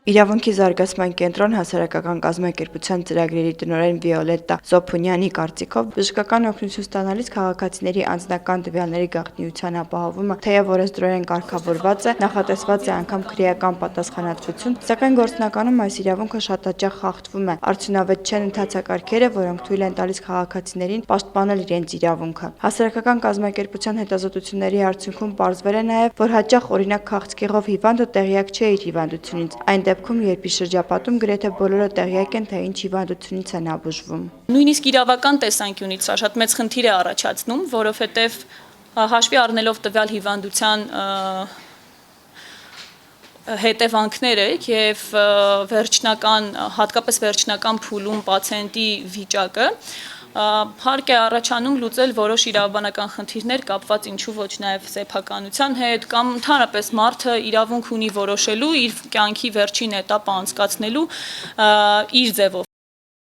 Իրավունքի զարգացման կենտրոն հասարակական կազմակերպության ծրագրերի տնօրեն Վիոլետտա Զոփունյանի կարծիքով բժշկական օգնություն ստանալիս քաղաքացիների անձնական տվյալների գաղտնիության ապահովումը թեև օրենսդրորեն կարգավորված է, նախատեսված է անգամ քրեական պատասխանատվություն, սակայն գործնականում այս իրավունքը շատ հաճախ խախտվում է, արդյունավետ չեն ընթացակարգերը, որոնք թույլ են տալիս քաղաքացիներին պաշտպանել իրենց իրավունքը։ Հասարակական կազմակերպության հետազոտությունների արդյունքում պարզվել է նաև, որ հաճախ օրինակ քաղցկեղով հիվանդը տեղյակ չէ իր հիվանդությունից, այն դեպքում, երբ իր շրջապատում գրեթե բոլորը տեղյակ են, թե ինչ հիվանդությունից են նա բուժվում։ Նույնիսկ իրավական տեսանկյունից սա շատ մեծ խնդիր է առաջացնում, որովհետև հաշվի առնելով տվյալ հիվանդության հետևանքները եւ հատկապես վերջնական փուլում պացիենտի վիճակը, հարկ է առաջանում լուծել որոշ իրավաբանական խնդիրներ կապված ինչու ոչ նաև սեփականության հետ կամ ընդհանրապես մարդը իրավունք ունի որոշելու իր կյանքի վերջին էտապը անցկացնելու իր ձևով։